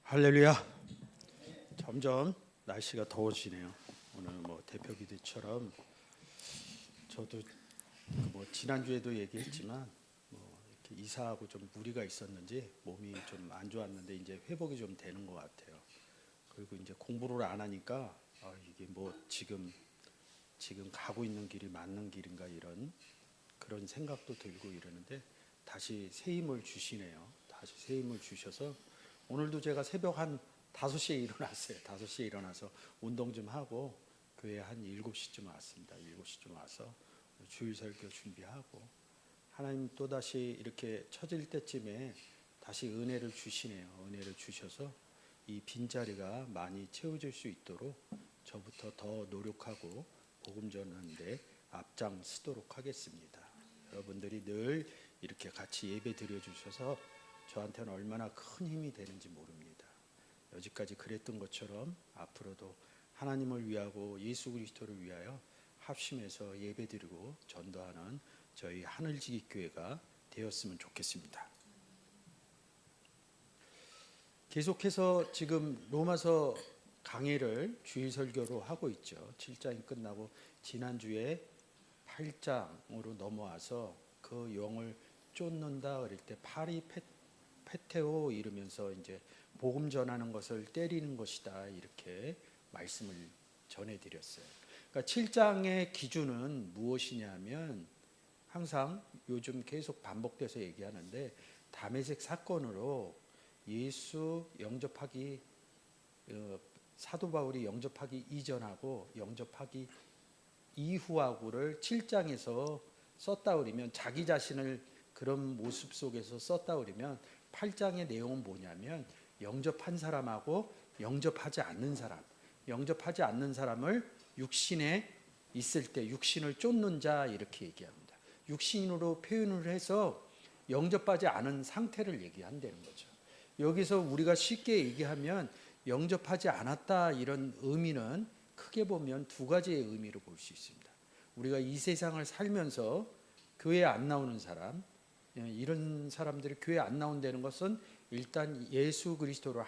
할렐루야. 점점 날씨가 더워지네요. 오늘 대표 기도처럼 저도 지난주에도 얘기했지만 이렇게 이사하고 좀 무리가 있었는지 몸이 좀 안 좋았는데 이제 회복이 좀 되는 것 같아요. 그리고 이제 공부를 안 하니까 이게 지금 가고 있는 길이 맞는 길인가 이런 그런 생각도 들고 이러는데 다시 새 힘을 주시네요. 다시 새 힘을 주셔서 오늘도 제가 새벽 한 5시에 일어났어요. 5시에 일어나서 운동 좀 하고 교회 한 7시쯤 왔습니다. 7시쯤 와서 주일 설교 준비하고 하나님 또다시 이렇게 처질 때쯤에 다시 은혜를 주시네요. 은혜를 주셔서 이 빈자리가 많이 채워질 수 있도록 저부터 더 노력하고 복음 전하는데 앞장서도록 하겠습니다. 여러분들이 늘 이렇게 같이 예배 드려주셔서 저한테는 얼마나 큰 힘이 되는지 모릅니다. 여지까지 그랬던 것처럼 앞으로도 하나님을 위하고 예수 그리스도를 위하여 합심해서 예배드리고 전도하는 저희 하늘지기 교회가 되었으면 좋겠습니다. 계속해서 지금 로마서 강의를 주일 설교로 하고 있죠. 7장이 끝나고 지난주에 8장으로 넘어와서 그 영을 쫓는다 그럴 때 페테오 이러면서 이제 복음 전하는 것을 때리는 것이다 이렇게 말씀을 전해드렸어요. 그러니까 7장의 기준은 무엇이냐면 항상 요즘 계속 반복돼서 얘기하는데 다메섹 사건으로 예수 영접하기 사도 바울이 영접하기 이전하고 영접하기 이후하고를 7장에서 썼다 그러면 자기 자신을 그런 모습 속에서 썼다 그러면 8장의 내용은 뭐냐면 영접한 사람하고 영접하지 않는 사람, 영접하지 않는 사람을 육신에 있을 때 육신을 쫓는 자 이렇게 얘기합니다. 육신으로 표현을 해서 영접하지 않은 상태를 얘기한다는 거죠. 여기서 우리가 쉽게 얘기하면 영접하지 않았다 이런 의미는 크게 보면 두 가지의 의미로 볼 수 있습니다. 우리가 이 세상을 살면서 교회에 안 나오는 사람, 이런 사람들이 교회에 안 나온다는 것은 일단 예수 그리스도를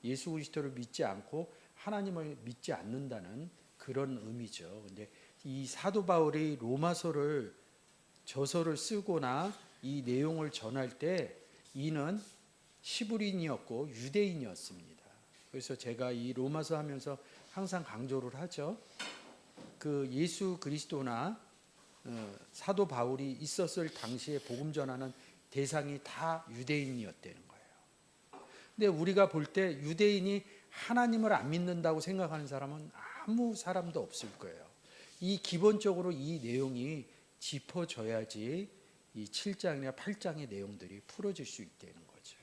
예수 그리스도를 믿지 않고 하나님을 믿지 않는다는 그런 의미죠. 근데 이 사도 바울이 로마서를 저서를 쓰거나 이 내용을 전할 때 이는 시브리인이었고 유대인이었습니다. 그래서 제가 이 로마서 하면서 항상 강조를 하죠. 그 예수 그리스도나 사도 바울이 있었을 당시에 복음 전하는 대상이 다 유대인이었다는 거예요. 근데 우리가 볼 때 유대인이 하나님을 안 믿는다고 생각하는 사람은 아무 사람도 없을 거예요. 이 기본적으로 이 내용이 짚어져야지 이 7장이나 8장의 내용들이 풀어질 수 있다는 거죠.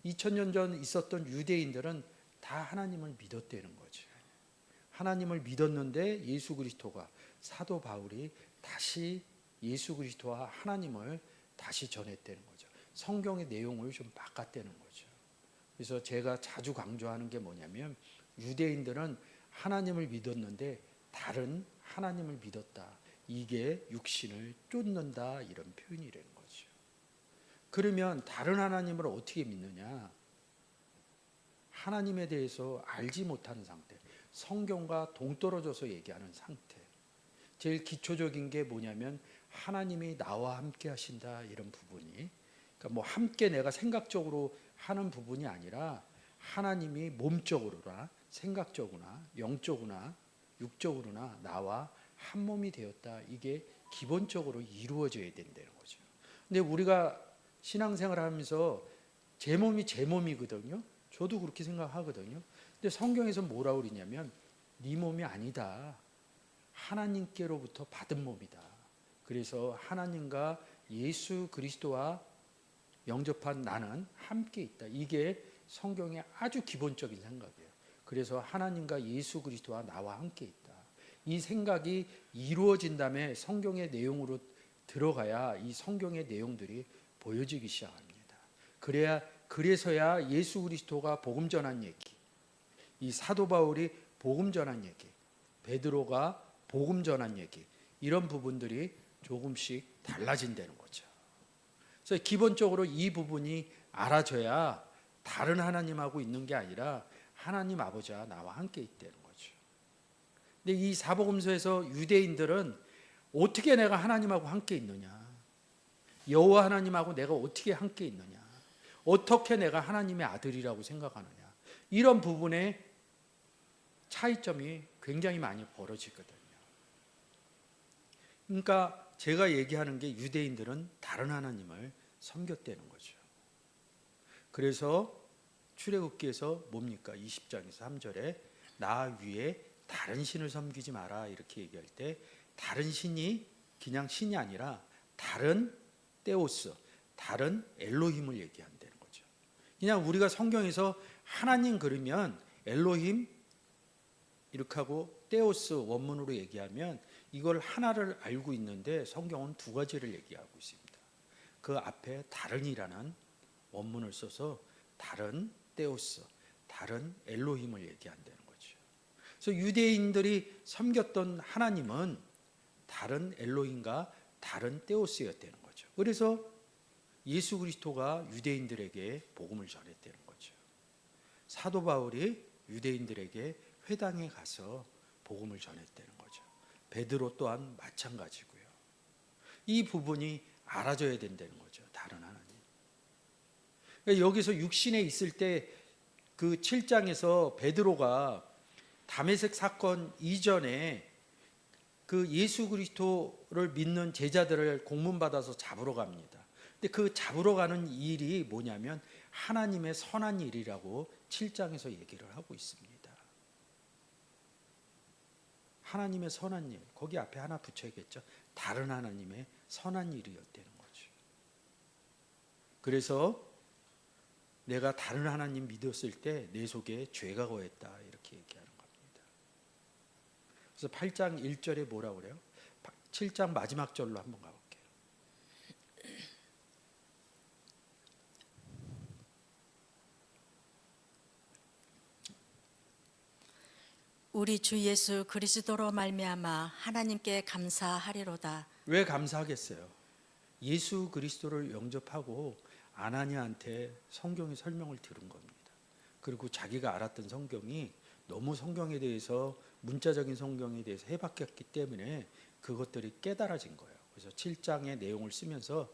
2000년 전 있었던 유대인들은 다 하나님을 믿었다는 거죠. 하나님을 믿었는데 예수 그리스도가 사도 바울이 다시 예수 그리스도와 하나님을 다시 전했다는 거죠. 성경의 내용을 좀 바꿨다는 거죠. 그래서 제가 자주 강조하는 게 뭐냐면 유대인들은 하나님을 믿었는데 다른 하나님을 믿었다. 이게 육신을 쫓는다 이런 표현이라는 거죠. 그러면 다른 하나님을 어떻게 믿느냐? 하나님에 대해서 알지 못하는 상태. 성경과 동떨어져서 얘기하는 상태. 제일 기초적인 게 뭐냐면 하나님이 나와 함께 하신다 이런 부분이 그러니까 함께 내가 생각적으로 하는 부분이 아니라 하나님이 몸적으로나 생각적으로나 영적으로나 육적으로나 나와 한 몸이 되었다. 이게 기본적으로 이루어져야 된다는 거죠. 근데 우리가 신앙생활 하면서 제 몸이 제 몸이거든요. 저도 그렇게 생각하거든요. 근데 성경에서 뭐라고 그러냐면 네 몸이 아니다. 하나님께로부터 받은 몸이다. 그래서 하나님과 예수 그리스도와 영접한 나는 함께 있다. 이게 성경의 아주 기본적인 생각이에요. 그래서 하나님과 예수 그리스도와 나와 함께 있다. 이 생각이 이루어진 다음에 성경의 내용으로 들어가야 이 성경의 내용들이 보여지기 시작합니다. 그래서야 예수 그리스도가 복음 전한 얘기, 이 사도 바울이 복음 전한 얘기, 베드로가 복음 전한 얘기 이런 부분들이 조금씩 달라진다는 거죠. 그래서 기본적으로 이 부분이 알아져야 다른 하나님하고 있는 게 아니라 하나님 아버지와 나와 함께 있다는 거죠. 근데 이 사복음서에서 유대인들은 어떻게 내가 하나님하고 함께 있느냐, 여호와 하나님하고 내가 어떻게 함께 있느냐, 어떻게 내가 하나님의 아들이라고 생각하느냐, 이런 부분에 차이점이 굉장히 많이 벌어지거든요. 그러니까 제가 얘기하는 게 유대인들은 다른 하나님을 섬겼다는 거죠. 그래서 출애굽기에서 뭡니까? 20장에서 3절에 나 위에 다른 신을 섬기지 마라 이렇게 얘기할 때 다른 신이 그냥 신이 아니라 다른 데오스, 다른 엘로힘을 얘기한다는 거죠. 그냥 우리가 성경에서 하나님 그러면 엘로힘 이렇게 하고 데오스 원문으로 얘기하면 이걸 하나를 알고 있는데 성경은 두 가지를 얘기하고 있습니다. 그 앞에 다른이라는 원문을 써서 다른 데오스, 다른 엘로힘을 얘기한다는 거죠. 그래서 유대인들이 섬겼던 하나님은 다른 엘로힘과 다른 데오스였다는 거죠. 그래서 예수 그리스도가 유대인들에게 복음을 전했다는 거죠. 사도 바울이 유대인들에게 회당에 가서 복음을 전했다는 거죠. 베드로 또한 마찬가지고요. 이 부분이 알아져야 된다는 거죠. 다른 하나님. 그러니까 여기서 육신에 있을 때 그 7장에서 베드로가 다메섹 사건 이전에 그 예수 그리스도를 믿는 제자들을 공문받아서 잡으러 갑니다. 근데 그 잡으러 가는 일이 뭐냐면 하나님의 선한 일이라고 7장에서 얘기를 하고 있습니다. 하나님의 선한 일, 거기 앞에 하나 붙여야겠죠. 다른 하나님의 선한 일이었다는 거죠. 그래서 내가 다른 하나님 믿었을 때 내 속에 죄가 거했다 이렇게 얘기하는 겁니다. 그래서 8장 1절에 뭐라고 그래요? 7장 마지막 절로 한번 가볼게요. 우리 주 예수 그리스도로 말미암아 하나님께 감사하리로다. 왜 감사하겠어요? 예수 그리스도를 영접하고 아나니아한테 성경의 설명을 들은 겁니다. 그리고 자기가 알았던 성경이 너무 성경에 대해서 문자적인 성경에 대해서 해박했기 때문에 그것들이 깨달아진 거예요. 그래서 7장의 내용을 쓰면서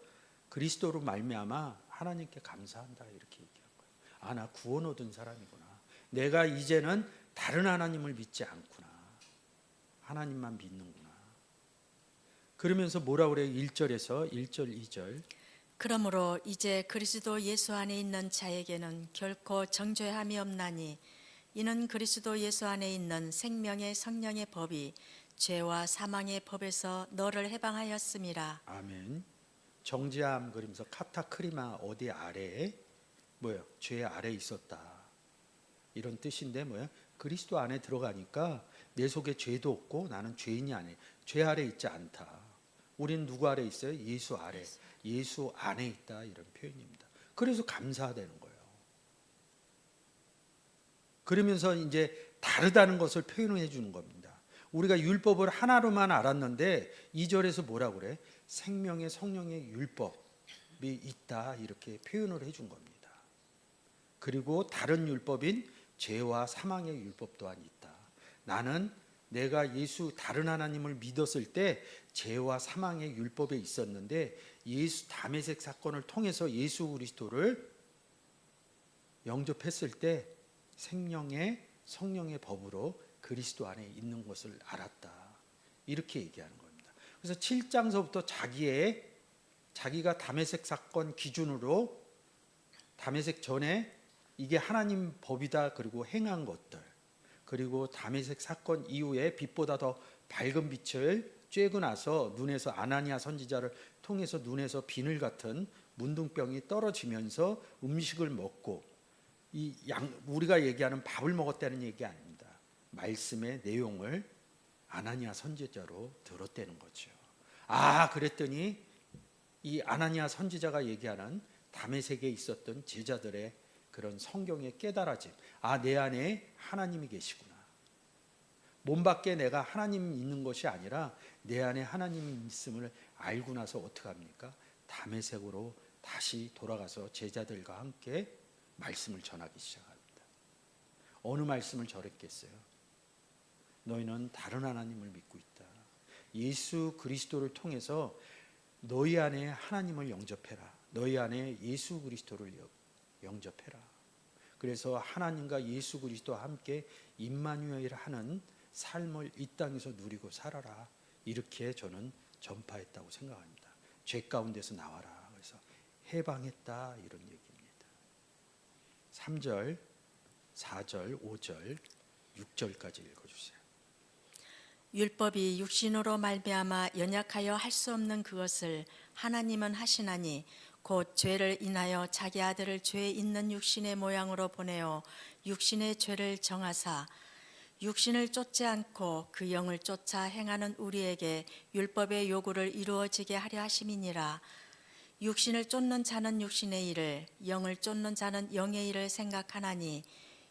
그리스도로 말미암아 하나님께 감사한다 이렇게 얘기한 거예요. 아, 나 구원 얻은 사람이구나. 내가 이제는 다른 하나님을 믿지 않구나. 하나님만 믿는구나. 그러면서 뭐라 그래요? 1절에서 1절 2절. 그러므로 이제 그리스도 예수 안에 있는 자에게는 결코 정죄함이 없나니 이는 그리스도 예수 안에 있는 생명의 성령의 법이 죄와 사망의 법에서 너를 해방하였음이라. 아멘. 정죄함 그러면서 카타크리마 어디 아래에 뭐예요? 죄 아래 있었다. 이런 뜻인데 뭐예요? 그리스도 안에 들어가니까 내 속에 죄도 없고 나는 죄인이 아니에요. 죄 아래 있지 않다. 우리는 누구 아래 있어요? 예수 아래. 예수 안에 있다 이런 표현입니다. 그래서 감사되는 거예요. 그러면서 이제 다르다는 것을 표현해 주는 겁니다. 우리가 율법을 하나로만 알았는데 2절에서 뭐라고 그래? 생명의 성령의 율법이 있다 이렇게 표현을 해준 겁니다. 그리고 다른 율법인 죄와 사망의 율법 또한 있다. 나는 내가 예수 다른 하나님을 믿었을 때 죄와 사망의 율법에 있었는데 예수 다메섹 사건을 통해서 예수 그리스도를 영접했을 때 생명의 성령의 법으로 그리스도 안에 있는 것을 알았다. 이렇게 얘기하는 겁니다. 그래서 7장서부터 자기가 다메섹 사건 기준으로 다메섹 전에 이게 하나님 법이다 그리고 행한 것들 그리고 다메섹 사건 이후에 빛보다 더 밝은 빛을 쬐고 나서 눈에서 아나니아 선지자를 통해서 눈에서 비늘 같은 문둥병이 떨어지면서 음식을 먹고 우리가 얘기하는 밥을 먹었다는 얘기 아닙니다. 말씀의 내용을 아나니아 선지자로 들었다는 거죠. 아, 그랬더니 이 아나니아 선지자가 얘기하는 다메섹에 있었던 제자들의 그런 성경의 깨달아짐. 아, 내 안에 하나님이 계시구나. 몸 밖에 내가 하나님이 있는 것이 아니라 내 안에 하나님이 있음을 알고 나서 어떻게 합니까? 다메섹으로 다시 돌아가서 제자들과 함께 말씀을 전하기 시작합니다. 어느 말씀을 전했겠어요? 너희는 다른 하나님을 믿고 있다. 예수 그리스도를 통해서 너희 안에 하나님을 영접해라. 너희 안에 예수 그리스도를 영접해라. 그래서 하나님과 예수 그리스도와 함께 임마누엘 하는 삶을 이 땅에서 누리고 살아라. 이렇게 저는 전파했다고 생각합니다. 죄 가운데서 나와라. 그래서 해방했다 이런 얘기입니다. 3절, 4절, 5절, 6절까지 읽어주세요. 율법이 육신으로 말미암아 연약하여 할 수 없는 그것을 하나님은 하시나니 곧 죄를 인하여 자기 아들을 죄 있는 육신의 모양으로 보내어 육신의 죄를 정하사 육신을 쫓지 않고 그 영을 쫓아 행하는 우리에게 율법의 요구를 이루어지게 하려 하심이니라. 육신을 쫓는 자는 육신의 일을, 영을 쫓는 자는 영의 일을 생각하나니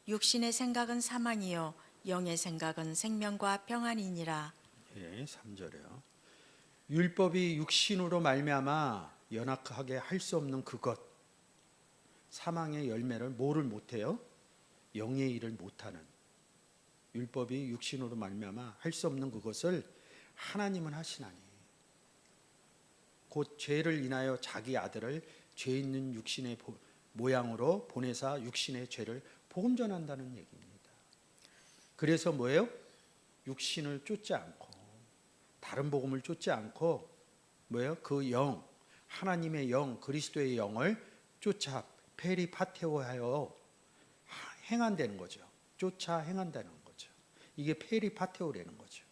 육신의 생각은 사망이요 영의 생각은 생명과 평안이니라. 예, 3절에요. 율법이 육신으로 말미암아 연약하게 할 수 없는 그것, 사망의 열매를 뭐를 못해요? 영의 일을 못하는. 율법이 육신으로 말미암아 할 수 없는 그것을 하나님은 하시나니 곧 죄를 인하여 자기 아들을 죄 있는 육신의 모양으로 보내사 육신의 죄를 복음 전한다는 얘기입니다. 그래서 뭐예요? 육신을 쫓지 않고 다른 복음을 쫓지 않고 뭐예요? 그 영, 하나님의 영, 그리스도의 영을 쫓아 페리파테오하여 행한다는 거죠. 쫓아 행한다는 거죠. 이게 페리파테오라는 거죠.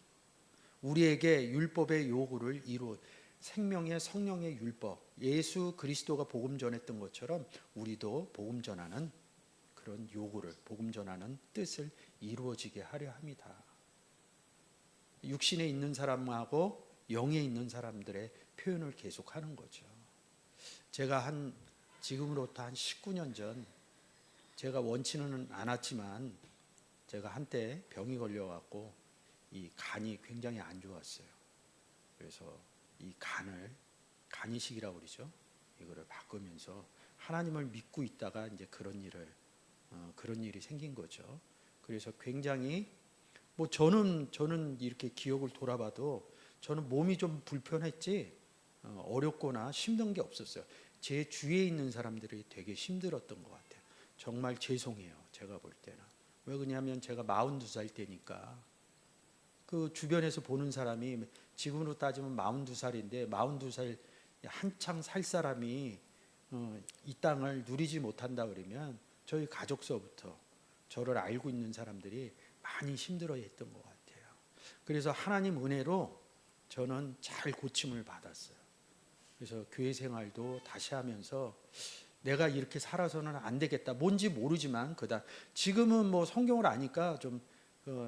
우리에게 율법의 요구를 이루어 생명의 성령의 율법, 예수 그리스도가 복음 전했던 것처럼 우리도 복음 전하는 그런 요구를, 복음 전하는 뜻을 이루어지게 하려 합니다. 육신에 있는 사람하고 영에 있는 사람들의 표현을 계속하는 거죠. 제가 지금으로부터 한 19년 전 제가 원치는 않았지만 제가 한때 병이 걸려갖고 이 간이 굉장히 안 좋았어요. 그래서 이 간이식이라고 그러죠. 이거를 바꾸면서 하나님을 믿고 있다가 이제 그런 일이 생긴 거죠. 그래서 굉장히 저는 이렇게 기억을 돌아봐도 저는 몸이 좀 불편했지 어렵거나 힘든 게 없었어요. 제 주위에 있는 사람들이 되게 힘들었던 것 같아요. 정말 죄송해요. 제가 볼 때는. 왜 그러냐면 제가 42살 때니까 그 주변에서 보는 사람이 지금으로 따지면 42살인데 42살 한창 살 사람이 이 땅을 누리지 못한다 그러면 저희 가족서부터 저를 알고 있는 사람들이 많이 힘들어했던 것 같아요. 그래서 하나님 은혜로 저는 잘 고침을 받았어요. 그래서 교회 생활도 다시 하면서 내가 이렇게 살아서는 안 되겠다. 뭔지 모르지만 지금은 성경을 아니까 좀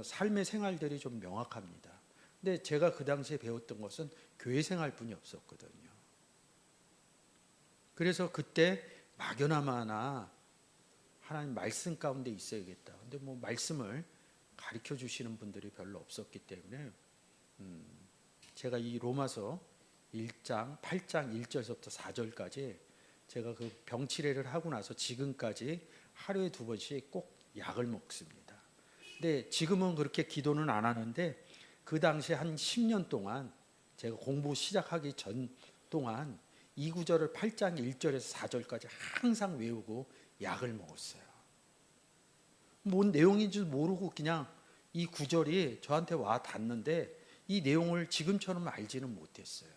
삶의 생활들이 좀 명확합니다. 근데 제가 그 당시에 배웠던 것은 교회 생활뿐이 없었거든요. 그래서 그때 막연하마나 하나님 말씀 가운데 있어야겠다. 근데 말씀을 가르쳐 주시는 분들이 별로 없었기 때문에 제가 이 로마서 1장 8장 1절부터 4절까지 제가 그 병치레를 하고 나서 지금까지 하루에 2번씩 꼭 약을 먹습니다. 근데 지금은 그렇게 기도는 안 하는데 그 당시 한 10년 동안 제가 공부 시작하기 전 동안 이 구절을 8장 1절에서 4절까지 항상 외우고 약을 먹었어요. 뭔 내용인지 모르고 그냥 이 구절이 저한테 와 닿는데 이 내용을 지금처럼 알지는 못했어요.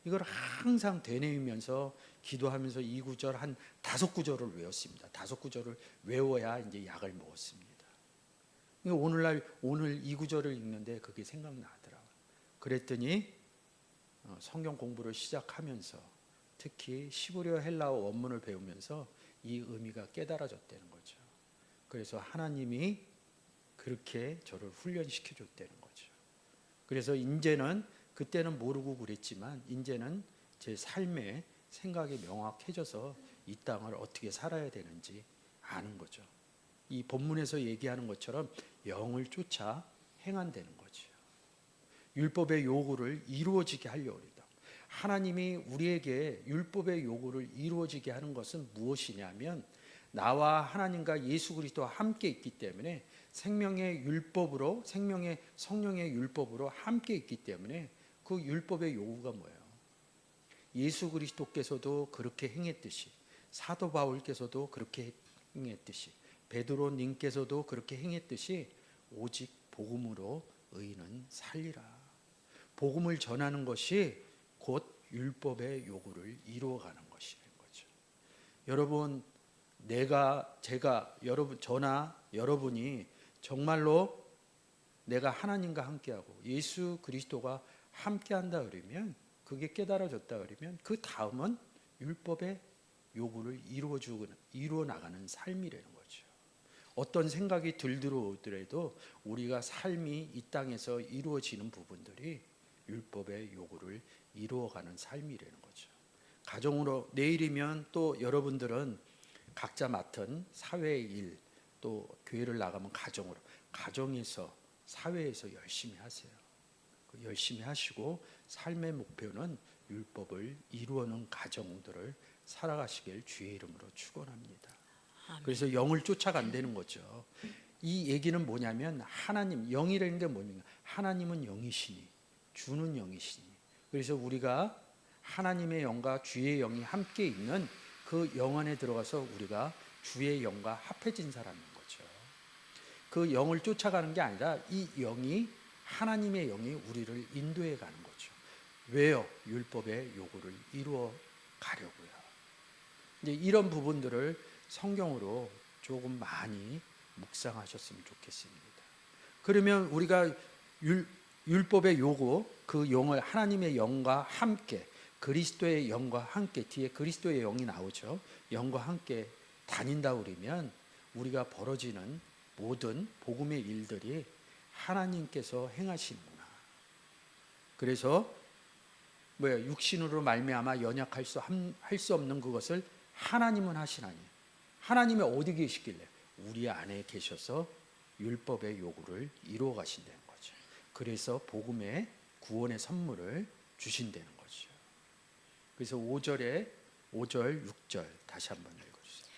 이걸 항상 되뇌이면서 기도하면서 이 구절 한 5구절을 외웠습니다. 5구절을 외워야 이제 약을 먹었습니다. 오늘 이 구절을 읽는데 그게 생각나더라고요. 그랬더니 성경 공부를 시작하면서 특히 시브리어 헬라어 원문을 배우면서 이 의미가 깨달아졌다는 거죠. 그래서 하나님이 그렇게 저를 훈련시켜 줬다는 거죠. 그래서 이제는 그때는 모르고 그랬지만 이제는 제 삶의 생각이 명확해져서 이 땅을 어떻게 살아야 되는지 아는 거죠. 이 본문에서 얘기하는 것처럼 영을 쫓아 행한다는 거죠. 율법의 요구를 이루어지게 하려고 합니다. 하나님이 우리에게 율법의 요구를 이루어지게 하는 것은 무엇이냐면 나와 하나님과 예수 그리스도와 함께 있기 때문에 생명의 율법으로, 생명의 성령의 율법으로 함께 있기 때문에 그 율법의 요구가 뭐예요? 예수 그리스도께서도 그렇게 행했듯이, 사도 바울께서도 그렇게 행했듯이, 베드로님께서도 그렇게 행했듯이 오직 복음으로 의인은 살리라. 복음을 전하는 것이 곧 율법의 요구를 이루어가는 것이라는 거죠. 여러분, 제가, 여러분, 저나 여러분이 정말로 내가 하나님과 함께하고 예수 그리스도가 함께한다 그러면, 그게 깨달아졌다 그러면 그 다음은 율법의 요구를 이루어 나가는 삶이라는 거죠. 어떤 생각이 들더라도 우리가 삶이 이 땅에서 이루어지는 부분들이 율법의 요구를 이루어가는 삶이라는 거죠. 가정으로 내일이면 또 여러분들은 각자 맡은 사회의 일, 또 교회를 나가면 가정에서 사회에서 열심히 하세요. 열심히 하시고 삶의 목표는 율법을 이루어는 가정들을 살아가시길 주의 이름으로 축원합니다. 그래서 영을 쫓아간다는 거죠. 이 얘기는 뭐냐면 하나님, 영이라는 게 뭐냐? 하나님은 영이시니, 주는 영이시니. 그래서 우리가 하나님의 영과 주의 영이 함께 있는 그 영 안에 들어가서 우리가 주의 영과 합해진 사람인 거죠. 그 영을 쫓아가는 게 아니라 이 영이, 하나님의 영이 우리를 인도해 가는 거죠. 왜요? 율법의 요구를 이루어 가려고요. 이제 이런 부분들을 성경으로 조금 많이 묵상하셨으면 좋겠습니다. 그러면 우리가 율법의 요구, 그 영을 하나님의 영과 함께, 그리스도의 영과 함께, 뒤에 그리스도의 영이 나오죠. 영과 함께 다닌다 그러면 우리가 벌어지는 모든 복음의 일들이 하나님께서 행하시는구나. 그래서 육신으로 말미암아 연약할 수 없는 그것을 하나님은 하시나니, 하나님이 어디 계시길래? 우리 안에 계셔서 율법의 요구를 이루어 가신다는 거죠. 그래서 복음의 구원의 선물을 주신다는 거죠. 그래서 5절, 6절 다시 한번 읽어주세요.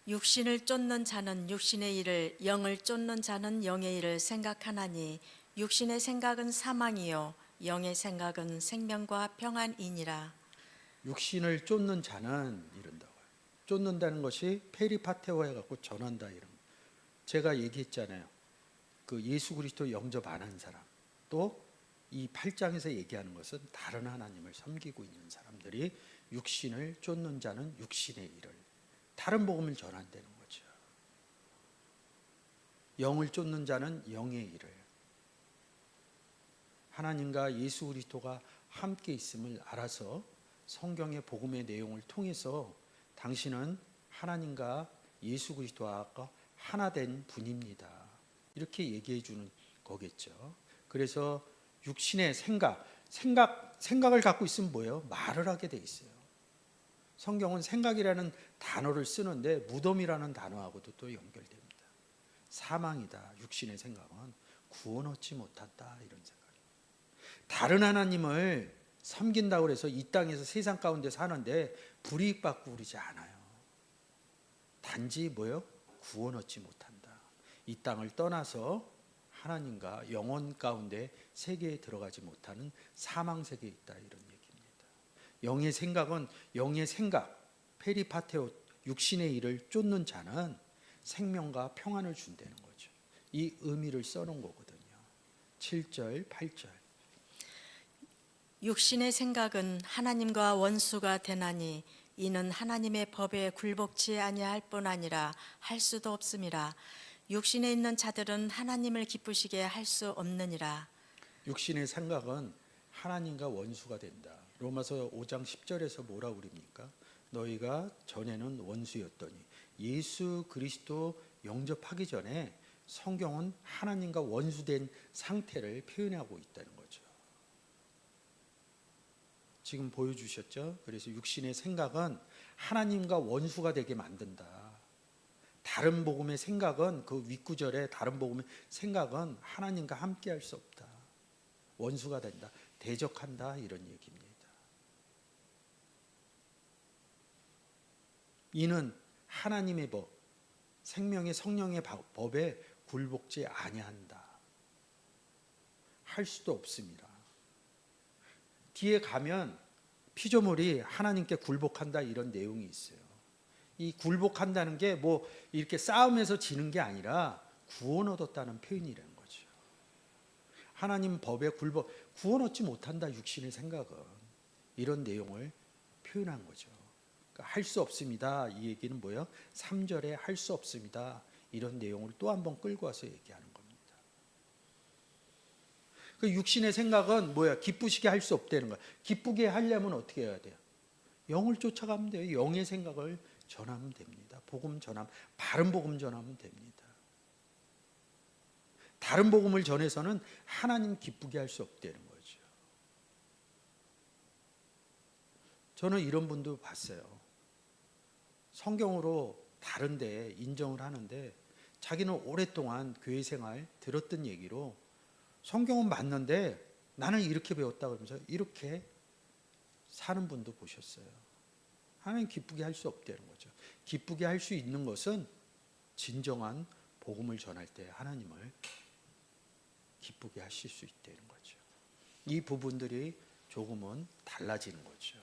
육신을 쫓는 자는 육신의 일을, 영을 쫓는 자는 영의 일을 생각하나니 육신의 생각은 사망이요 영의 생각은 생명과 평안이니라. 육신을 쫓는 자는 이른다고요. 쫓는다는 것이 페리파테오 해갖고 전한다 이런. 제가 얘기했잖아요. 그 예수 그리스도 영접 안 한 사람, 또 이 8장에서 얘기하는 것은 다른 하나님을 섬기고 있는 사람들이 육신을 쫓는 자는 육신의 일을, 다른 복음을 전한다는 거죠. 영을 쫓는 자는 영의 일을, 하나님과 예수 그리스도가 함께 있음을 알아서 성경의 복음의 내용을 통해서 당신은 하나님과 예수 그리스도와 하나 된 분입니다. 이렇게 얘기해 주는 거겠죠. 그래서 육신의 생각을 갖고 있으면 뭐예요? 말을 하게 돼 있어요. 성경은 생각이라는 단어를 쓰는데 무덤이라는 단어하고도 또 연결됩니다. 사망이다. 육신의 생각은 구원 얻지 못한다. 이런 생각이에요. 다른 하나님을 섬긴다고 해서 이 땅에서 세상 가운데 사는데 불이익 받고 그러지 않아요. 단지 뭐예요? 구원 얻지 못한다. 이 땅을 떠나서 하나님과 영혼 가운데 세계에 들어가지 못하는 사망 세계에 있다. 이런 얘기입니다. 영의 생각은 영의 생각, 페리파테오, 육신의 일을 쫓는 자는 생명과 평안을 준다는 거죠. 이 의미를 써놓은 거거든요. 7절, 8절. 육신의 생각은 하나님과 원수가 되나니 이는 하나님의 법에 굴복치 아니할 뿐 아니라 할 수도 없음이라. 육신에 있는 자들은 하나님을 기쁘시게 할 수 없느니라. 육신의 생각은 하나님과 원수가 된다. 로마서 5장 10절에서 뭐라고 그럽니까? 너희가 전에는 원수였더니. 예수 그리스도 영접하기 전에 성경은 하나님과 원수된 상태를 표현하고 있다는 거죠. 지금 보여주셨죠? 그래서 육신의 생각은 하나님과 원수가 되게 만든다. 다른 복음의 생각은, 그 윗구절에 다른 복음의 생각은 하나님과 함께 할 수 없다. 원수가 된다. 대적한다. 이런 얘기입니다. 이는 하나님의 법, 생명의 성령의 법에 굴복지 아니한다. 할 수도 없습니다. 뒤에 가면 피조물이 하나님께 굴복한다 이런 내용이 있어요. 이 굴복한다는 게 뭐 이렇게 싸움에서 지는 게 아니라 구원 얻었다는 표현이라는 거죠. 하나님 법에 구원 얻지 못한다 육신의 생각은, 이런 내용을 표현한 거죠. 그러니까 할 수 없습니다. 이 얘기는 뭐예요? 3절에 할 수 없습니다. 이런 내용을 또 한 번 끌고 와서 얘기하는 겁니다. 그 육신의 생각은 뭐야? 기쁘시게 할 수 없다는 거야. 기쁘게 하려면 어떻게 해야 돼요? 영을 쫓아가면 돼요. 영의 생각을 전하면 됩니다. 복음 전하면, 바른 복음 전하면 됩니다. 다른 복음을 전해서는 하나님 기쁘게 할 수 없다는 거죠. 저는 이런 분도 봤어요. 성경으로 다른데 인정을 하는데 자기는 오랫동안 교회 생활 들었던 얘기로 성경은 맞는데 나는 이렇게 배웠다 그러면서 이렇게 사는 분도 보셨어요. 하나님 기쁘게 할 수 없다는 거죠. 기쁘게 할 수 있는 것은 진정한 복음을 전할 때 하나님을 기쁘게 하실 수 있다는 거죠. 이 부분들이 조금은 달라지는 거죠.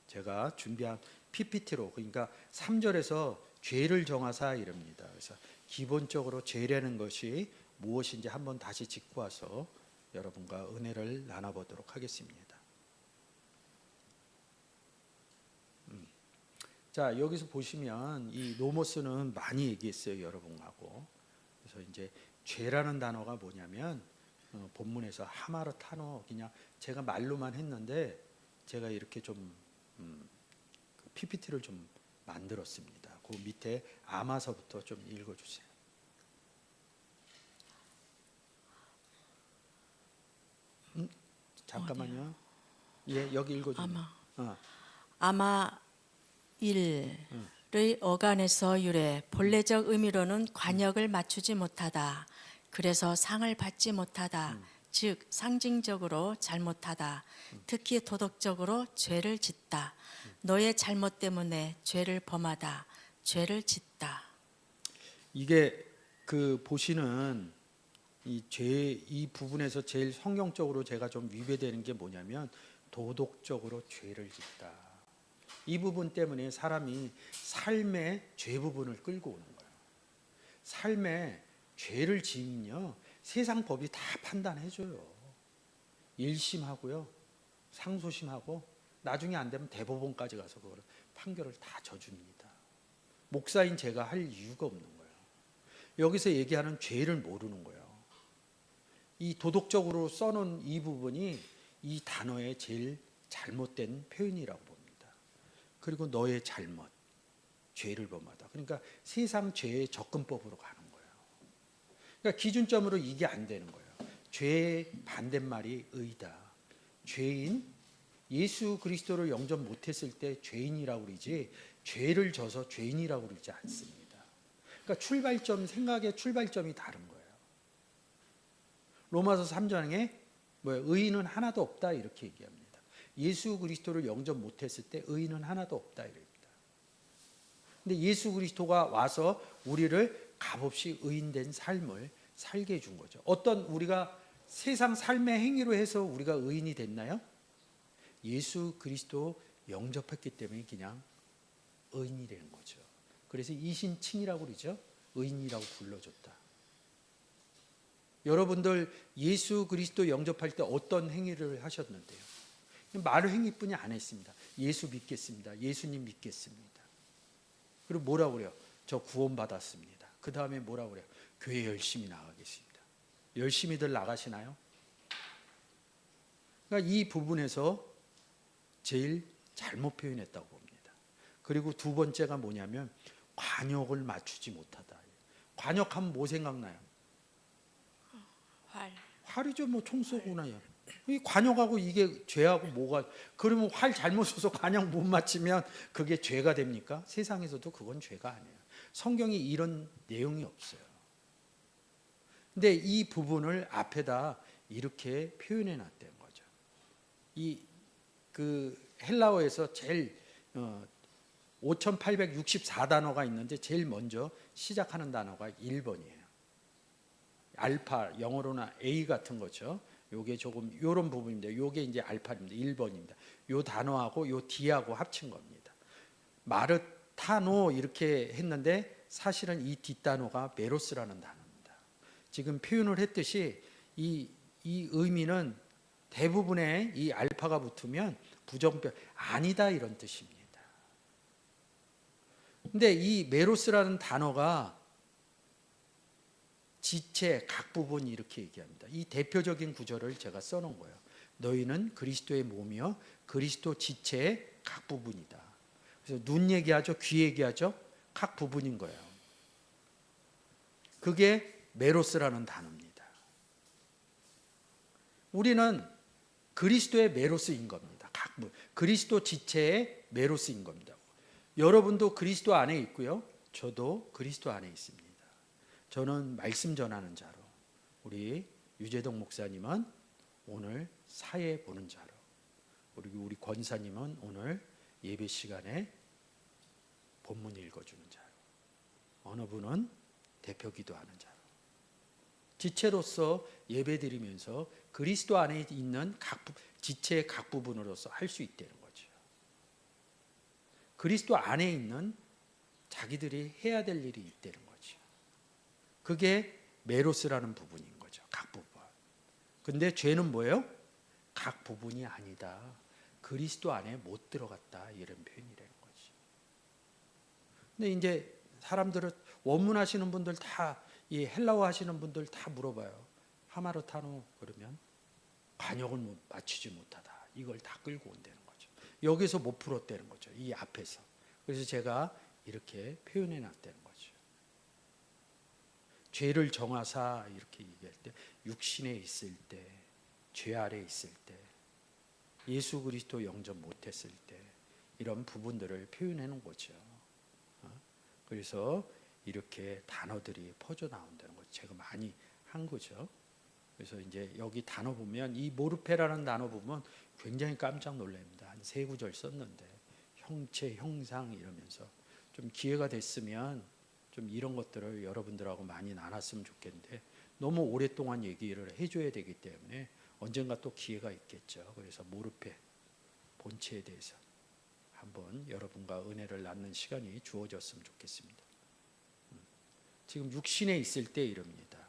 제가 준비한 PPT로, 그러니까 3절에서 죄를 정하사 이럽니다. 그래서 기본적으로 죄라는 것이 무엇인지 한번 다시 짚고 와서 여러분과 은혜를 나눠보도록 하겠습니다. 자, 여기서 보시면 이 노모스는 많이 얘기했어요, 여러분하고. 그래서 이제 죄라는 단어가 뭐냐면 본문에서 하마르타노, 그냥 제가 말로만 했는데 제가 이렇게 좀 PPT를 좀 만들었습니다. 그 밑에 아마서부터 좀 읽어주세요. 잠깐만요. 예, 여기 읽어주세요. 아마 일의 어간에서 유래, 본래적 의미로는 관역을 맞추지 못하다. 그래서 상을 받지 못하다. 즉 상징적으로 잘못하다. 특히 도덕적으로 죄를 짓다. 너의 잘못 때문에 죄를 범하다. 죄를 짓다. 이게 그 보시는 이 부분에서 제일 성경적으로 제가 좀 위배되는 게 뭐냐면 도덕적으로 죄를 짓다. 이 부분 때문에 사람이 삶의 죄 부분을 끌고 오는 거예요. 삶에 죄를 지으면요, 세상 법이 다 판단해줘요. 1심하고요, 상소심하고, 나중에 안 되면 대법원까지 가서 그걸 판결을 다 져줍니다. 목사인 제가 할 이유가 없는 거예요. 여기서 얘기하는 죄를 모르는 거예요. 이 도덕적으로 써놓은 이 부분이 이 단어의 제일 잘못된 표현이라고 봅니다. 그리고 너의 잘못, 죄를 범하다. 그러니까 세상 죄의 접근법으로 가는 거예요. 그러니까 기준점으로 이게 안 되는 거예요. 죄의 반대말이 의다. 죄인, 예수 그리스도를 영접 못했을 때 죄인이라고 그러지 죄를 져서 죄인이라고 그러지 않습니다. 그러니까 출발점, 생각의 출발점이 다른 거예요. 로마서 3장에 의인은 하나도 없다 이렇게 얘기합니다. 예수 그리스도를 영접 못했을 때 의인은 하나도 없다 이럽니다. 근데 예수 그리스도가 와서 우리를 값없이 의인된 삶을 살게 해준 거죠. 어떤 우리가 세상 삶의 행위로 해서 우리가 의인이 됐나요? 예수 그리스도 영접했기 때문에 그냥 의인이 되는 거죠. 그래서 이신칭이라고 그러죠. 의인이라고 불러줬다. 여러분들 예수 그리스도 영접할 때 어떤 행위를 하셨는데요? 말 행위뿐이 안 했습니다. 예수 믿겠습니다. 예수님 믿겠습니다. 그리고 뭐라고 그래요? 저 구원 받았습니다. 그 다음에 뭐라고 그래요? 교회 열심히 나가겠습니다. 열심히들 나가시나요? 그러니까 이 부분에서 제일 잘못 표현했다고 봅니다. 그리고 두 번째가 뭐냐면 관역을 맞추지 못하다. 관역하면 뭐 생각나요? 활이죠. 뭐 총 쏘구나요. 이 관역하고 이게 죄하고 뭐가, 그러면 활 잘못 쏘서 관역 못 맞추면 그게 죄가 됩니까? 세상에서도 그건 죄가 아니에요. 성경이 이런 내용이 없어요. 근데 이 부분을 앞에다 이렇게 표현해 놨다는 거죠. 이 그 헬라어에서 제일 5864단어가 있는데 제일 먼저 시작하는 단어가 1번이에요. 알파, 영어로는 A 같은 거죠. 요게 조금 요런 부분인데 요게 이제 알파입니다. 1번입니다. 요 단어하고 요 D하고 합친 겁니다. 마르타노 이렇게 했는데 사실은 이 뒷단어가 메로스라는 단어입니다. 지금 표현을 했듯이 이 의미는 대부분의 이 알파가 붙으면 부정표 아니다 이런 뜻입니다. 근데 이 메로스라는 단어가 지체 각 부분 이렇게 얘기합니다. 이 대표적인 구절을 제가 써놓은 거예요. 너희는 그리스도의 몸이요 그리스도 지체의 각 부분이다. 그래서 눈 얘기하죠, 귀 얘기하죠, 각 부분인 거예요. 그게 메로스라는 단어입니다. 우리는 그리스도의 메로스인 겁니다. 각 부분, 그리스도 지체의 메로스인 겁니다. 여러분도 그리스도 안에 있고요, 저도 그리스도 안에 있습니다. 저는 말씀 전하는 자로, 우리 유재동 목사님은 오늘 사회 보는 자로, 우리 권사님은 오늘 예배 시간에 본문 읽어주는 자로, 어느 분은 대표 기도하는 자로, 지체로서 예배 드리면서 그리스도 안에 있는 지체의 각 부분으로서 할 수 있다는 거죠. 그리스도 안에 있는 자기들이 해야 될 일이 있다는 거죠. 그게 메로스라는 부분인 거죠. 각 부분. 근데 죄는 뭐예요? 각 부분이 아니다. 그리스도 안에 못 들어갔다. 이런 표현이라는 거지. 근데 이제 사람들은 원문 하시는 분들 다, 이 헬라어 하시는 분들 다 물어봐요. 하마르타노 그러면 관역을 맞추지 못하다. 이걸 다 끌고 온다는 거죠. 여기서 못 풀었다는 거죠. 이 앞에서. 그래서 제가 이렇게 표현해 놨다는 거죠. 죄를 정하사 이렇게 얘기할 때 육신에 있을 때, 죄 아래 있을 때, 예수 그리스도 영접 못했을 때 이런 부분들을 표현해 놓은 거죠. 그래서 이렇게 단어들이 퍼져 나온다는 거죠. 제가 많이 한 거죠. 그래서 이제 여기 단어 보면 이 모르페라는 단어 보면 굉장히 깜짝 놀랍니다. 한 3구절 썼는데 형체, 형상 이러면서 좀 기회가 됐으면 좀 이런 것들을 여러분들하고 많이 나눴으면 좋겠는데 너무 오랫동안 얘기를 해줘야 되기 때문에 언젠가 또 기회가 있겠죠. 그래서 모르페 본체에 대해서 한번 여러분과 은혜를 나누는 시간이 주어졌으면 좋겠습니다. 지금 육신에 있을 때 이럽니다.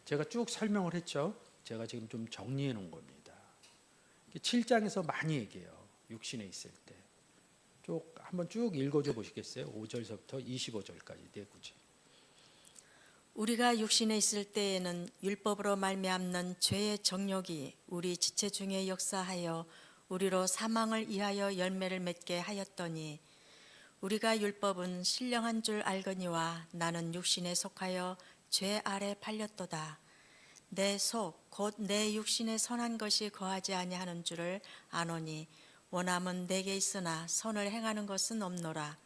제가 쭉 설명을 했죠. 제가 지금 좀 정리해 놓은 겁니다. 7장에서 많이 얘기해요. 육신에 있을 때. 한번 쭉 읽어줘 보시겠어요? 5절서부터 25절까지 네 구절. 우리가 육신에 있을 때에는 율법으로 말미암는 죄의 정욕이 우리 지체 중에 역사하여 우리로 사망을 이하여 열매를 맺게 하였더니 우리가 율법은 신령한 줄 알거니와 나는 육신에 속하여 죄 아래 팔렸도다. 내 속 곧 내 육신에 선한 것이 거하지 아니하는 줄을 아노니 원함은 내게 있으나 선을 행하는 것은 없노라.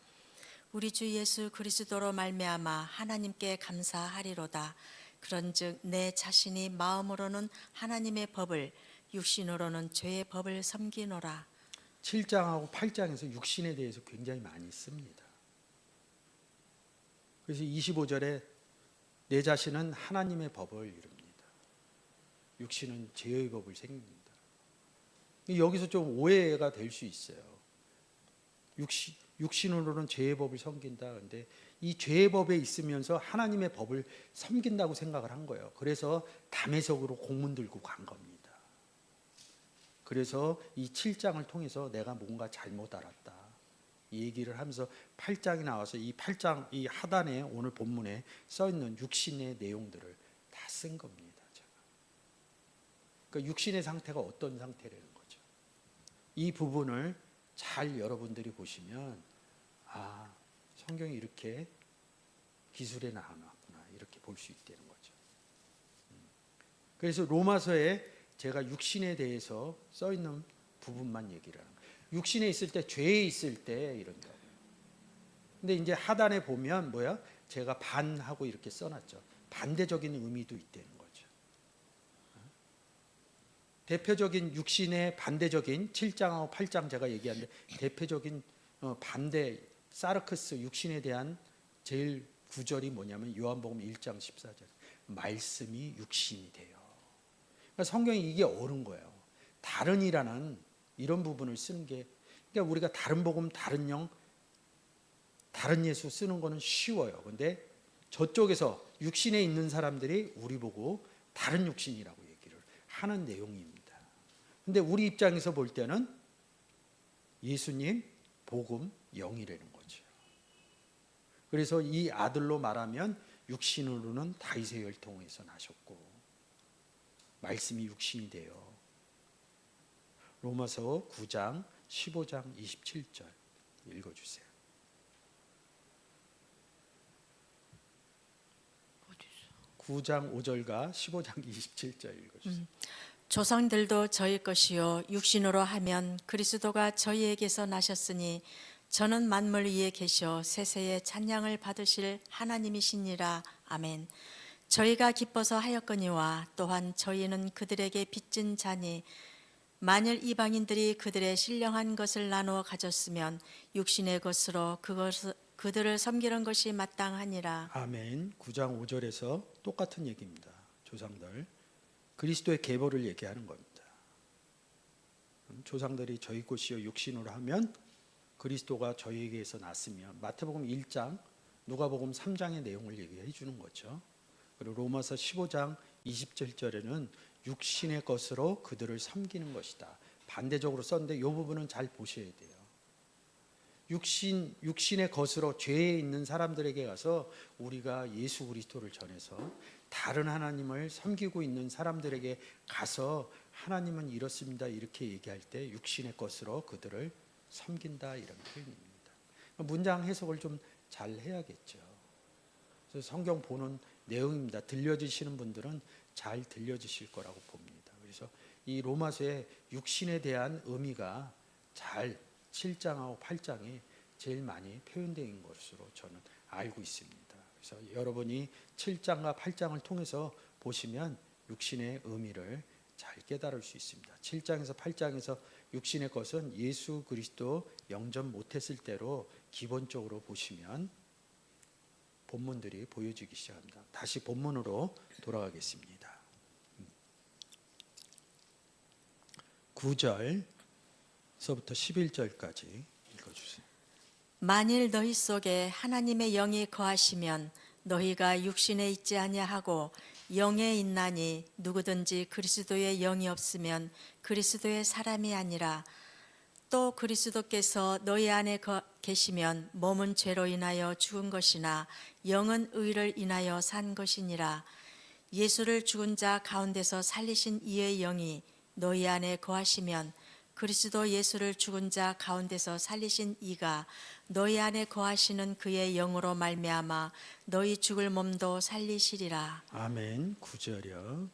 우리 주 예수 그리스도로 말미암아 하나님께 감사하리로다. 그런즉 내 자신이 마음으로는 하나님의 법을 육신으로는 죄의 법을 섬기노라. 7장하고 8장에서 육신에 대해서 굉장히 많이 씁니다. 그래서 25절에 내 자신은 하나님의 법을 이룹니다. 육신은 죄의 법을 생깁니다. 여기서 좀 오해가 될 수 있어요. 육신으로는 죄의 법을 섬긴다. 그런데 이 죄의 법에 있으면서 하나님의 법을 섬긴다고 생각을 한 거예요. 그래서 담에석으로 공문 들고 간 겁니다. 그래서 이 7장을 통해서 내가 뭔가 잘못 알았다. 이 얘기를 하면서 8장이 나와서 이 8장 이 하단에 오늘 본문에 써 있는 육신의 내용들을 다 쓴 겁니다. 제가. 그러니까 육신의 상태가 어떤 상태라는 거죠. 이 부분을 잘 여러분들이 보시면 성경이 이렇게 기술에 나왔구나 이렇게 볼 수 있다는 거죠. 그래서 로마서에 제가 육신에 대해서 써 있는 부분만 얘기를 하는 거예요. 육신에 있을 때, 죄에 있을 때 이런다고요. 근데 이제 하단에 보면 제가 반하고 이렇게 써놨죠. 반대적인 의미도 있다는 거죠. 대표적인 육신의 반대적인 7장하고 8장 제가 얘기하는데 대표적인 반대 사르크스 육신에 대한 제일 구절이 뭐냐면 요한복음 1장 14절. 말씀이 육신이 돼요. 그러니까 성경이 이게 옳은 거예요. 다른이라는 이런 부분을 쓰는 게, 그러니까 우리가 다른 복음, 다른 영, 다른 예수 쓰는 거는 쉬워요. 근데 저쪽에서 육신에 있는 사람들이 우리 보고 다른 육신이라고 얘기를 하는 내용입니다. 근데 우리 입장에서 볼 때는 예수님 복음 영이라는 거죠. 그래서 이 아들로 말하면 육신으로는 다윗의 혈통에서 나셨고 말씀이 육신이 돼요. 로마서 9장 15장 27절 읽어주세요. 9장 5절과 15장 27절 읽어주세요. 조상들도 저희 것이요 육신으로 하면 그리스도가 저희에게서 나셨으니 저는 만물 위에 계셔 세세의 찬양을 받으실 하나님이시니라. 아멘. 저희가 기뻐서 하였거니와 또한 저희는 그들에게 빚진 자니 만일 이방인들이 그들의 신령한 것을 나누어 가졌으면 육신의 것으로 그들을 섬기는 것이 마땅하니라. 아멘. 9장 5절에서 똑같은 얘기입니다. 조상들 그리스도의 계보를 얘기하는 겁니다. 조상들이 저희 것이요 육신으로 하면 그리스도가 저희에게서 났으면 마태복음 1장, 누가복음 3장의 내용을 얘기해 주는 거죠. 그리고 로마서 15장 27절에는 육신의 것으로 그들을 섬기는 것이다. 반대적으로 썼는데 이 부분은 잘 보셔야 돼요. 육신의 것으로 죄에 있는 사람들에게 가서 우리가 예수 그리스도를 전해서 다른 하나님을 섬기고 있는 사람들에게 가서 하나님은 이렇습니다 이렇게 얘기할 때 육신의 것으로 그들을 섬긴다 이런 표현입니다. 문장 해석을 좀 잘 해야겠죠. 그래서 성경 보는 내용입니다. 들려지시는 분들은 잘 들려지실 거라고 봅니다. 그래서 이 로마서의 육신에 대한 의미가 잘 7장하고 8장에 제일 많이 표현된 것으로 저는 알고 있습니다. 그래서 여러분이 7장과 8장을 통해서 보시면 육신의 의미를 잘 깨달을 수 있습니다. 7장에서 8장에서 육신의 것은 예수 그리스도 영접 못했을 때로 기본적으로 보시면 본문들이 보여지기 시작합니다. 다시 본문으로 돌아가겠습니다. 9절서부터 11절까지 읽어주세요. 만일 너희 속에 하나님의 영이 거하시면 너희가 육신에 있지 아니하고 영에 있나니 누구든지 그리스도의 영이 없으면 그리스도의 사람이 아니라. 또 그리스도께서 너희 안에 계시면 몸은 죄로 인하여 죽은 것이나 영은 의를 인하여 산 것이니라. 예수를 죽은 자 가운데서 살리신 이의 영이 너희 안에 거하시면 그리스도 예수를 죽은 자 가운데서 살리신 이가 너희 안에 거하시는 그의 영으로 말미암아 너희 죽을 몸도 살리시리라. 아멘. 9절이요.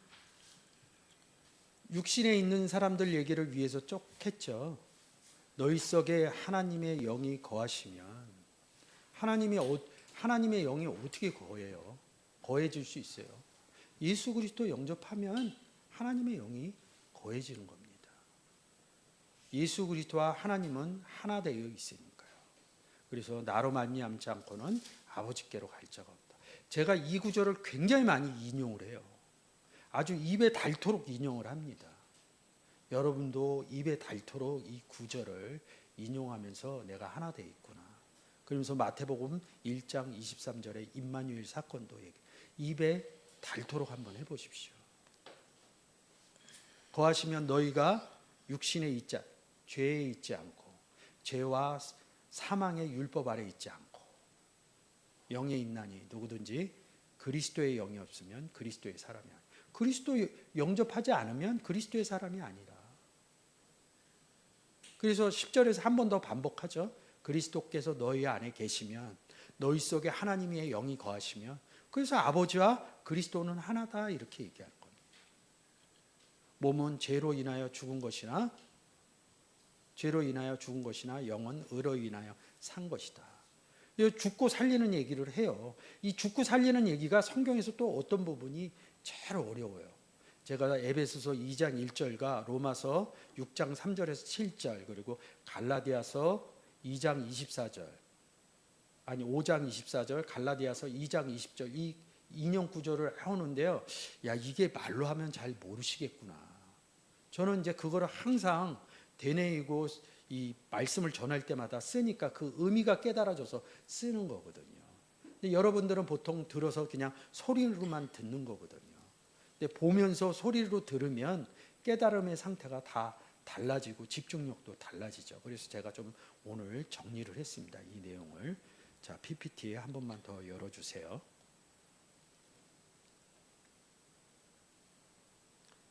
육신에 있는 사람들 얘기를 위해서 쭉 했죠. 너희 속에 하나님의 영이 거하시면 하나님의 영이 어떻게 거해요? 거해질 수 있어요. 예수 그리스도 영접하면 하나님의 영이 거해지는 겁니다. 예수 그리스도와 하나님은 하나 되어 있으니까요. 그래서 나로 말미암지 않고는 아버지께로 갈 자가 없다. 제가 이 구절을 굉장히 많이 인용을 해요. 아주 입에 닳도록 인용을 합니다. 여러분도 입에 닳도록 이 구절을 인용하면서 내가 하나 되어 있구나. 그러면서 마태복음 1장 23절에 임마누엘 사건도 입에 닳도록 한번 해보십시오. 거하시면 너희가 육신에 있지 죄에 있지 않고 죄와 사망의 율법 아래 있지 않고 영에 있나니 누구든지 그리스도의 영이 없으면 그리스도의 사람이 아니라. 그리스도 영접하지 않으면 그리스도의 사람이 아니라. 그래서 10절에서 한 번 더 반복하죠. 그리스도께서 너희 안에 계시면 너희 속에 하나님의 영이 거하시면 그래서 아버지와 그리스도는 하나다 이렇게 얘기하는 겁니다. 몸은 죄로 인하여 죽은 것이나 영은 의로 인하여 산 것이다. 죽고 살리는 얘기를 해요. 이 죽고 살리는 얘기가 성경에서 또 어떤 부분이 제일 어려워요. 제가 에베소서 2장 1절과 로마서 6장 3절에서 7절 그리고 갈라디아서 2장 24절 아니 5장 24절, 갈라디아서 2장 20절 이 인용 구조를 해오는데요. 야, 이게 말로 하면 잘 모르시겠구나. 저는 이제 그거를 항상 되뇌이고 이 말씀을 전할 때마다 쓰니까 그 의미가 깨달아져서 쓰는 거거든요. 근데 여러분들은 보통 들어서 그냥 소리로만 듣는 거거든요. 근데 보면서 소리로 들으면 깨달음의 상태가 다 달라지고 집중력도 달라지죠. 그래서 제가 좀 오늘 정리를 했습니다. 이 내용을. 자, PPT에 한 번만 더 열어주세요.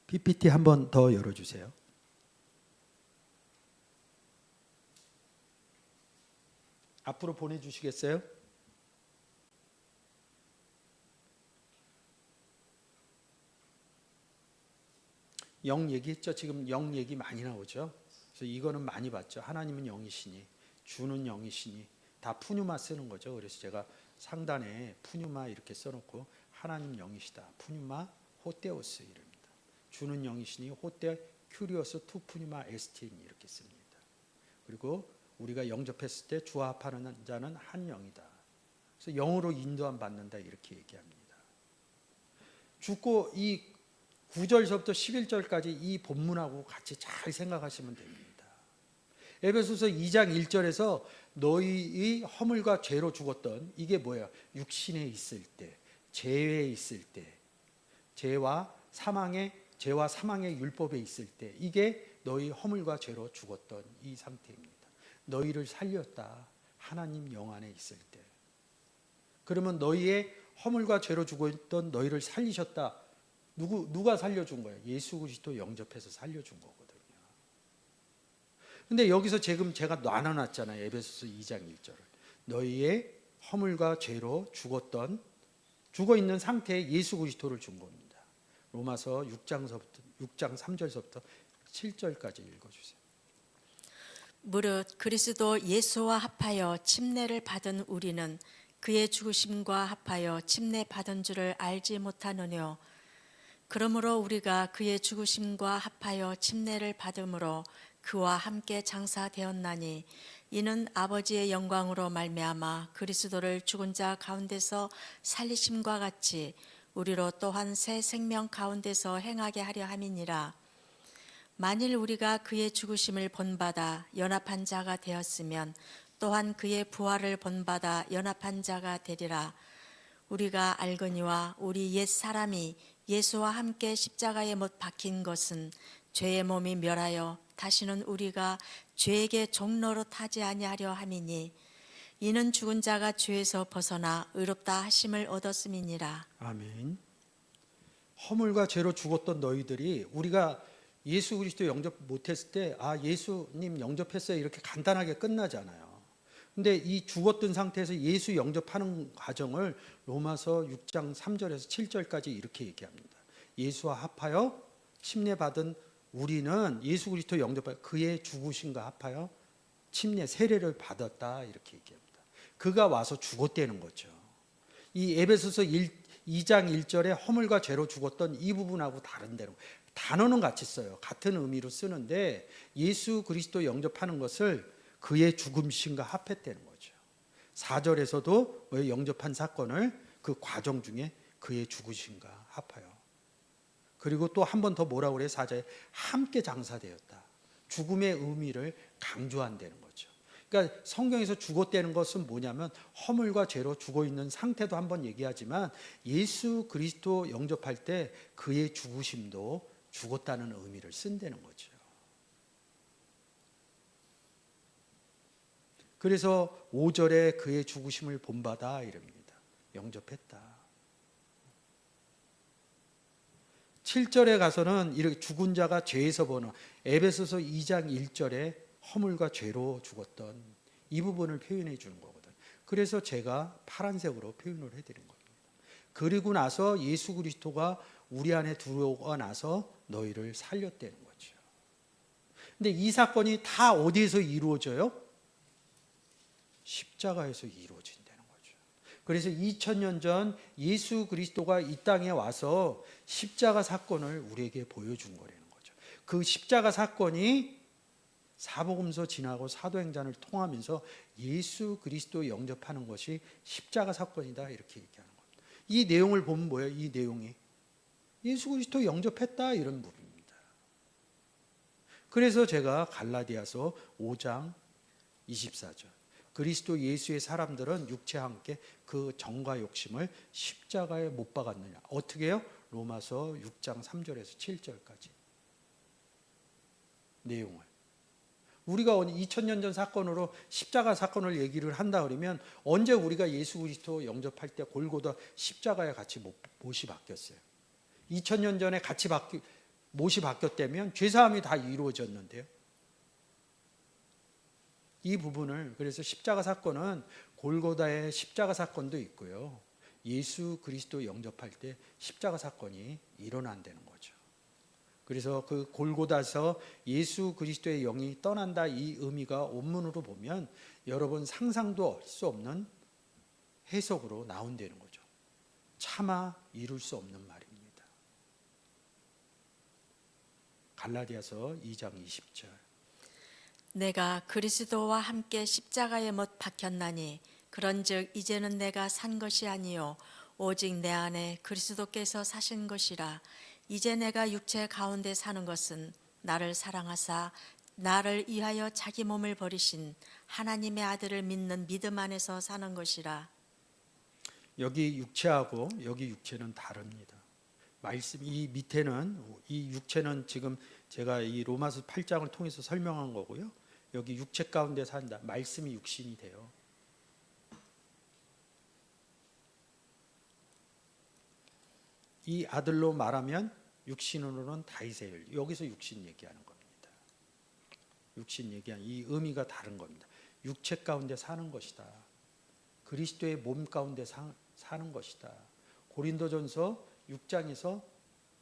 PPT 한 번 더 열어주세요. 앞으로 보내주시겠어요? 영 얘기했죠. 지금 영 얘기 많이 나오죠. 그래서 이거는 많이 봤죠. 하나님은 영이시니, 주는 영이시니, 다 푸뉴마 쓰는 거죠. 그래서 제가 상단에 푸뉴마 이렇게 써놓고 하나님 영이시다. 푸뉴마 호테오스 이릅니다. 주는 영이시니 호테 큐리오스 투 푸뉴마 에스틴 이렇게 씁니다. 그리고 우리가 영접했을 때 주와 합하는 자는 한 영이다. 그래서 영으로 인도함 받는다 이렇게 얘기합니다. 죽고 이 9절서부터 11절까지 이 본문하고 같이 잘 생각하시면 됩니다. 에베소서 2장 1절에서 너희의 허물과 죄로 죽었던 이게 뭐야? 육신에 있을 때, 죄에 있을 때, 죄와 사망의 율법에 있을 때 이게 너희 허물과 죄로 죽었던 이 상태입니다. 너희를 살렸다. 하나님 영 안에 있을 때. 그러면 너희의 허물과 죄로 죽었던 너희를 살리셨다. 누가 살려준 거예요? 예수 그리스도 영접해서 살려준 거거든요. 근데 여기서 지금 제가 나눠놨잖아요. 에베소서 2장 1절을. 너희의 허물과 죄로 죽어 있는 상태에 예수 그리스도를 준 겁니다. 로마서 6장 3절서부터 7절까지 읽어주세요. 무릇 그리스도 예수와 합하여 침례를 받은 우리는 그의 죽으심과 합하여 침례 받은 줄을 알지 못하느뇨. 그러므로 우리가 그의 죽으심과 합하여 침례를 받음으로 그와 함께 장사되었나니 이는 아버지의 영광으로 말미암아 그리스도를 죽은 자 가운데서 살리심과 같이 우리로 또한 새 생명 가운데서 행하게 하려 함이니라. 만일 우리가 그의 죽으심을 본받아 연합한 자가 되었으면 또한 그의 부활을 본받아 연합한 자가 되리라. 우리가 알거니와 우리 옛 사람이 예수와 함께 십자가에 못 박힌 것은 죄의 몸이 멸하여 다시는 우리가 죄에게 종로로 타지 아니하려 함이니 이는 죽은 자가 죄에서 벗어나 의롭다 하심을 얻었음이니라. 아멘. 허물과 죄로 죽었던 너희들이 우리가 예수 그리스도 영접 못했을 때 예수님 영접했어요 이렇게 간단하게 끝나잖아요. 근데 이 죽었던 상태에서 예수 영접하는 과정을 로마서 6장 3절에서 7절까지 이렇게 얘기합니다. 예수와 합하여 침례 받은 우리는 예수 그리스도 영접하여 그의 죽으심과 합하여 침례 세례를 받았다 이렇게 얘기합니다. 그가 와서 죽었다는 거죠. 이 에베소서 2장 1절에 허물과 죄로 죽었던 이 부분하고 다른데는 단어는 같이 써요. 같은 의미로 쓰는데 예수 그리스도 영접하는 것을 그의 죽음신과 합했다는 거죠. 4절에서도 영접한 사건을 그 과정 중에 그의 죽으심과 합하여. 그리고 또 한 번 더 뭐라고 그래요? 4절에 함께 장사되었다. 죽음의 의미를 강조한다는 거죠. 그러니까 성경에서 죽었다는 것은 뭐냐면 허물과 죄로 죽어 있는 상태도 한번 얘기하지만 예수 그리스도 영접할 때 그의 죽으심도 죽었다는 의미를 쓴다는 거죠. 그래서 5절에 그의 죽으심을 본받아 이릅니다. 영접했다. 7절에 가서는 이렇게 죽은 자가 죄에서 버는 에베소서 2장 1절에 허물과 죄로 죽었던 이 부분을 표현해 주는 거거든요. 그래서 제가 파란색으로 표현을 해드린 겁니다. 그리고 나서 예수 그리스도가 우리 안에 들어오고 나서 너희를 살렸다는 거죠. 근데 이 사건이 다 어디에서 이루어져요? 십자가에서 이루어진다는 거죠. 그래서 2000년 전 예수 그리스도가 이 땅에 와서 십자가 사건을 우리에게 보여준 거라는 거죠. 그 십자가 사건이 사복음서 지나고 사도행전을 통하면서 예수 그리스도 영접하는 것이 십자가 사건이다 이렇게 얘기하는 겁니다. 이 내용을 보면 뭐예요? 이 내용이 예수 그리스도 영접했다 이런 부분입니다. 그래서 제가 갈라디아서 5장 24절 그리스도 예수의 사람들은 육체와 함께 그 정과 욕심을 십자가에 못 박았느냐. 어떻게 해요? 로마서 6장 3절에서 7절까지 내용을 우리가 2000년 전 사건으로 십자가 사건을 얘기를 한다 그러면 언제 우리가 예수 그리스도 영접할 때 골고다 십자가에 같이 못이 바뀌었어요. 2000년 전에 같이 못이 바뀌었다면 죄사함이 다 이루어졌는데요. 이 부분을 그래서 십자가 사건은 골고다의 십자가 사건도 있고요. 예수 그리스도 영접할 때 십자가 사건이 일어난다는 거죠. 그래서 그 골고다에서 예수 그리스도의 영이 떠난다 이 의미가 원문으로 보면 여러분 상상도 할 수 없는 해석으로 나온다는 거죠. 차마 이룰 수 없는 말입니다. 갈라디아서 2장 20절 내가 그리스도와 함께 십자가에 못 박혔나니 그런즉 이제는 내가 산 것이 아니요 오직 내 안에 그리스도께서 사신 것이라. 이제 내가 육체 가운데 사는 것은 나를 사랑하사 나를 위하여 자기 몸을 버리신 하나님의 아들을 믿는 믿음 안에서 사는 것이라. 여기 육체하고 여기 육체는 다릅니다. 말씀 이 밑에는 이 육체는 지금 제가 이 로마서 8장을 통해서 설명한 거고요. 여기 육체 가운데 산다. 말씀이 육신이 돼요. 이 아들로 말하면 육신으로는 다윗의 일. 여기서 육신 얘기하는 겁니다. 육신 얘기한 이 의미가 다른 겁니다. 육체 가운데 사는 것이다. 그리스도의 몸 가운데 사는 것이다. 고린도전서 6장에서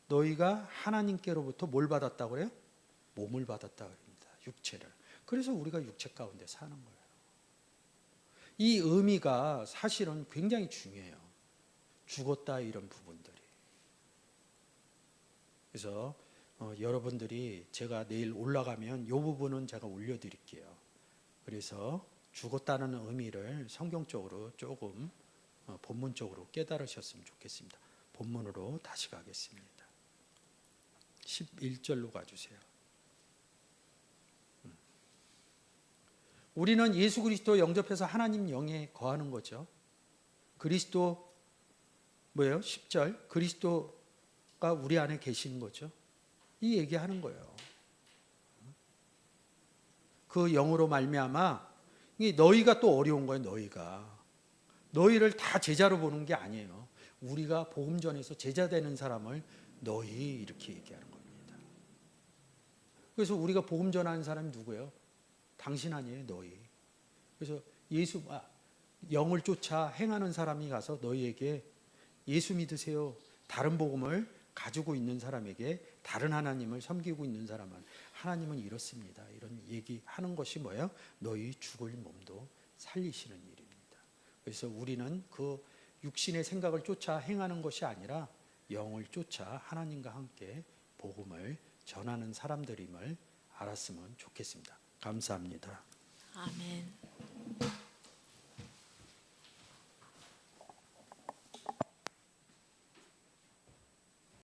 너희가 하나님께로부터 뭘 받았다고 그래요? 몸을 받았다고 합니다. 육체를. 그래서 우리가 육체 가운데 사는 거예요. 이 의미가 사실은 굉장히 중요해요. 죽었다 이런 부분들이. 그래서 여러분들이 제가 내일 올라가면 이 부분은 제가 올려드릴게요. 그래서 죽었다는 의미를 성경적으로 조금 본문적으로 깨달으셨으면 좋겠습니다. 본문으로 다시 가겠습니다. 11절로 가주세요. 우리는 예수 그리스도 영접해서 하나님 영에 거하는 거죠. 그리스도 뭐예요? 10절 그리스도가 우리 안에 계시는 거죠. 이 얘기하는 거예요. 그 영으로 말미암아 너희가 또 어려운 거예요. 너희를 다 제자로 보는 게 아니에요. 우리가 복음 전에서 제자 되는 사람을 너희 이렇게 얘기하는 겁니다. 그래서 우리가 복음 전하는 사람이 누구예요? 당신 아니에요. 너희. 그래서 영을 쫓아 행하는 사람이 가서 너희에게 예수 믿으세요. 다른 복음을 가지고 있는 사람에게 다른 하나님을 섬기고 있는 사람은 하나님은 이렇습니다. 이런 얘기하는 것이 뭐예요? 너희 죽을 몸도 살리시는 일입니다. 그래서 우리는 그 육신의 생각을 쫓아 행하는 것이 아니라 영을 쫓아 하나님과 함께 복음을 전하는 사람들임을 알았으면 좋겠습니다. 감사합니다. 아멘.